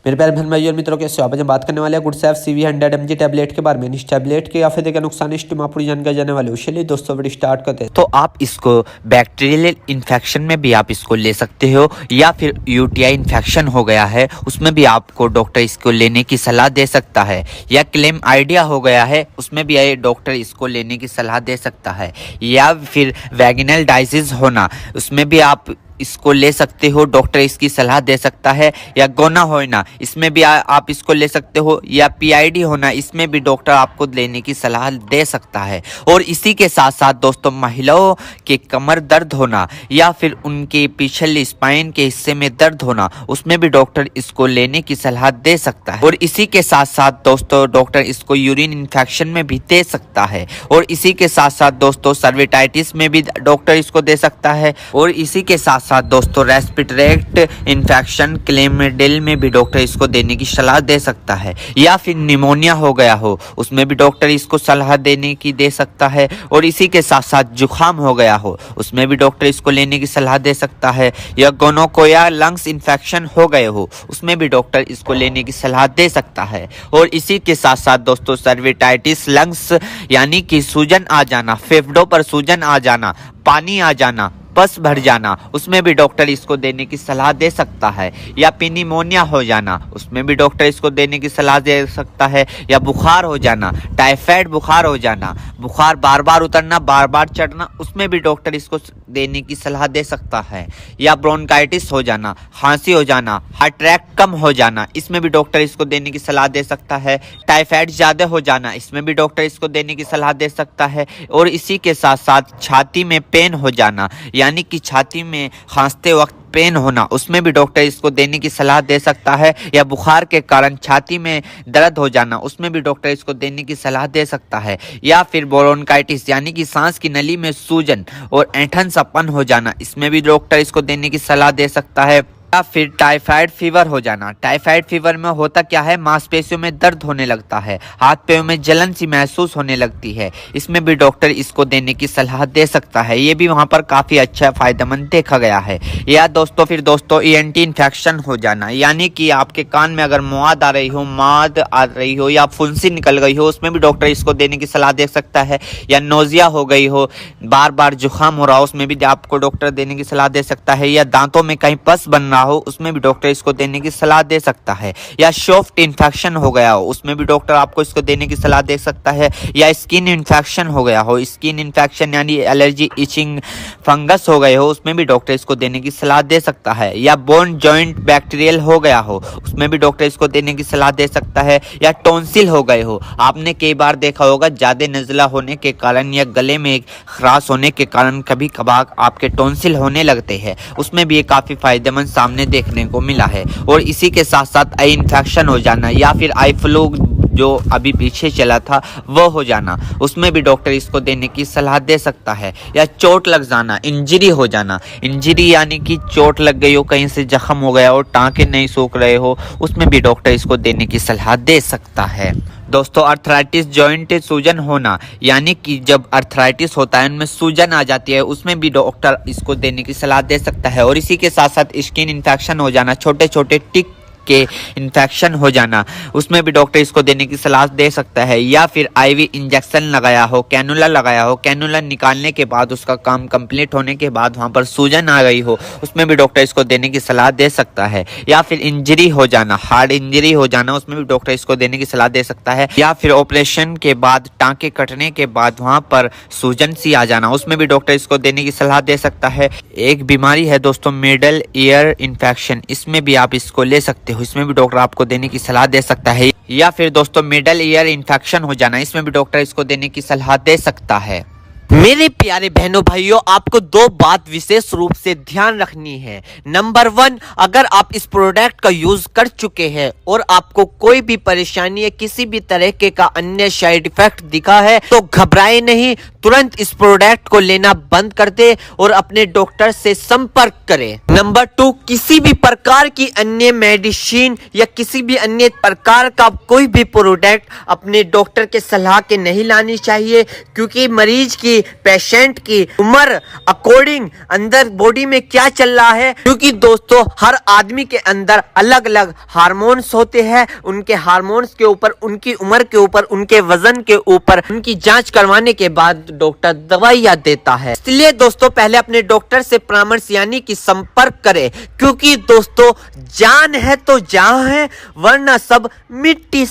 मेरे प्यारे बहन भाइयों और मित्रों, कैसे हो आप? आज हम बात करने वाले हैं गुडसेफ CV100 mg टैबलेट के बारे में। इस टैबलेट के या फायदे के नुकसान इस टीम पूरी जानकारी जाने वाले हो। चलिए दोस्तों वीडियो स्टार्ट करते हैं। तो आप इसको बैक्टीरियल इन्फेक्शन में भी आप इसको ले सकते हो, या फिर यूटीआई इन्फेक्शन हो गया है उसमें भी आपको डॉक्टर इसको लेने की सलाह दे सकता है, या क्लेम आइडिया हो गया है उसमें भी डॉक्टर इसको लेने की सलाह दे सकता है, या फिर वैगिनल डायसिस होना उसमें भी आप इसको ले सकते हो, डॉक्टर इसकी सलाह दे सकता है, या गोना होना इसमें भी आप इसको ले सकते हो, या पीआईडी होना इसमें भी डॉक्टर आपको लेने की सलाह दे सकता है। और इसी के साथ साथ दोस्तों महिलाओं के कमर दर्द होना या फिर उनके पिछले स्पाइन के हिस्से में दर्द होना उसमें भी डॉक्टर इसको लेने की सलाह दे सकता है। और इसी के साथ साथ दोस्तों डॉक्टर इसको यूरिन इन्फेक्शन में भी दे सकता है। और इसी के साथ साथ दोस्तों सर्विटाइटिस में भी डॉक्टर इसको दे सकता है। और इसी के साथ साथ दोस्तों रेस्पिरेटरी इन्फेक्शन क्लेमिडियल में भी डॉक्टर इसको देने की सलाह दे सकता है, या फिर निमोनिया हो गया हो उसमें भी डॉक्टर इसको सलाह देने की दे सकता है। और इसी के साथ साथ जुखाम हो गया हो उसमें भी डॉक्टर इसको लेने की सलाह दे सकता है, या गोनोकोया लंग्स इन्फेक्शन हो गए हो उसमें भी डॉक्टर इसको लेने की सलाह दे सकता है। और इसी के साथ साथ दोस्तों सर्विटाइटिस लंग्स यानी कि सूजन आ जाना, फेफड़ों पर सूजन आ जाना, पानी आ जाना, पस भर जाना उसमें भी डॉक्टर इसको देने की सलाह दे सकता है, या निमोनिया हो जाना उसमें भी डॉक्टर इसको देने की सलाह दे सकता है, या बुखार हो जाना, टाइफाइड बुखार हो जाना, बुखार बार बार उतरना बार बार चढ़ना उसमें भी डॉक्टर इसको देने की सलाह दे सकता है, या ब्रोंकाइटिस हो जाना, खांसी हो जाना, हार्ट अटैक कम हो जाना इसमें भी डॉक्टर इसको देने की सलाह दे सकता है, टाइफाइड ज़्यादा हो जाना इसमें भी डॉक्टर इसको देने की सलाह दे सकता है। और इसी के साथ साथ छाती में पेन हो जाना यानी कि छाती में खांसते वक्त पेन होना उसमें भी डॉक्टर इसको देने की सलाह दे सकता है, या बुखार के कारण छाती में दर्द हो जाना उसमें भी डॉक्टर इसको देने की सलाह दे सकता है, या फिर ब्रोंकाइटिस यानी कि सांस की नली में सूजन और ऐंठन सपन हो जाना इसमें भी डॉक्टर इसको देने की सलाह दे सकता है, या फिर टाइफाइड फीवर हो जाना। टाइफाइड फीवर में होता क्या है, मांसपेशियों में दर्द होने लगता है, हाथ पैरों में जलन सी महसूस होने लगती है, इसमें भी डॉक्टर इसको देने की सलाह दे सकता है। ये भी वहां पर काफी अच्छा फायदेमंद देखा गया है। या दोस्तों फिर दोस्तों ENT इन्फेक्शन हो जाना यानी कि आपके कान में अगर मवाद आ रही हो या फुंसी निकल गई हो उसमें भी डॉक्टर इसको देने की सलाह दे सकता है, या नोजिया हो गई हो, बार बार जुकाम हो रहा हो उसमें भी आपको डॉक्टर देने की सलाह दे सकता है, या दांतों में कहीं पस बन हो उसमें भी डॉक्टर इसको देने की सलाह दे सकता है, या सॉफ्ट इन्फेक्शन हो गया हो उसमें भी डॉक्टर आपको इसको देने की सलाह दे सकता है, या स्किन इन्फेक्शन हो गया हो, स्किन इन्फेक्शन यानी एलर्जी इचिंग फंगस हो गए हो उसमें भी डॉक्टर इसको देने की सलाह दे सकता है, या बोन जॉइंट बैक्टीरियल हो गया हो उसमें भी डॉक्टर इसको देने की सलाह दे सकता है, या टॉन्सिल हो गए हो। आपने कई बार देखा होगा ज्यादा नजला होने के कारण या गले में खराश होने के कारण कभी कभार आपके टॉन्सिल होने लगते हैं उसमें भी ये काफी फायदेमंद सामने देखने को मिला है। और इसी के साथ साथ आई इन्फेक्शन हो जाना या फिर आई फ्लू जो अभी पीछे चला था वो हो जाना उसमें भी डॉक्टर इसको देने की सलाह दे सकता है, या चोट लग जाना, इंजरी हो जाना, इंजरी यानी कि चोट लग गई हो, कहीं से जख्म हो गया हो, टांके नहीं सूख रहे हो उसमें भी डॉक्टर इसको देने की सलाह दे सकता है। दोस्तों अर्थराइटिस जॉइंट सूजन होना यानी कि जब अर्थराइटिस होता है उनमें सूजन आ जाती है उसमें भी डॉक्टर इसको देने की सलाह दे सकता है। और इसी के साथ साथ स्किन इन्फेक्शन हो जाना, छोटे छोटे टिक के इन्फेक्शन हो जाना उसमें भी डॉक्टर इसको देने की सलाह दे सकता है, या फिर आईवी इंजेक्शन लगाया हो, कैनुला लगाया हो, कैनुला निकालने के बाद उसका काम कंप्लीट होने के बाद वहां पर सूजन आ गई हो उसमें भी डॉक्टर इसको देने की सलाह दे सकता है, या फिर इंजरी हो जाना, हार्ड इंजरी हो जाना उसमें भी डॉक्टर इसको देने की सलाह दे सकता है, या फिर ऑपरेशन के बाद टांके कटने के बाद वहां पर सूजन सी आ जाना उसमें भी डॉक्टर इसको देने की सलाह दे सकता है। एक बीमारी है दोस्तों मिडल ईयर इन्फेक्शन, इसमें भी आप इसको ले सकते हो, इसमें भी डॉक्टर आपको देने की सलाह दे सकता है, या फिर दोस्तों मिडल ईयर इन्फेक्शन हो जाना इसमें भी डॉक्टर इसको देने की सलाह दे सकता है। मेरे प्यारे बहनों भाइयों, आपको दो बात विशेष रूप से ध्यान रखनी है। नंबर 1, अगर आप इस प्रोडक्ट का यूज कर चुके हैं और आपको कोई भी परेशानी या किसी भी तरह के का अन्य साइड इफेक्ट दिखा है तो घबराए नहीं, तुरंत इस प्रोडक्ट को लेना बंद कर दे और अपने डॉक्टर से संपर्क करें। नंबर 2, किसी भी प्रकार की अन्य मेडिसिन या किसी भी अन्य प्रकार का कोई भी प्रोडक्ट अपने डॉक्टर के सलाह के नहीं लानी चाहिए, क्योंकि मरीज की, पेशेंट की उम्र अकॉर्डिंग अंदर बॉडी में क्या चल रहा है, क्योंकि दोस्तों हर आदमी के अंदर अलग अलग हार्मोन्स होते हैं। उनके हार्मोन्स के ऊपर, उनकी उम्र के ऊपर, उनके वजन के ऊपर उनकी जांच करवाने के बाद डॉक्टर दवाइयां देता है। इसलिए दोस्तों पहले अपने डॉक्टर से परामर्श यानी कि संपर्क करें, क्योंकि दोस्तों जान है तो जहां है, वरना सब मिट्टी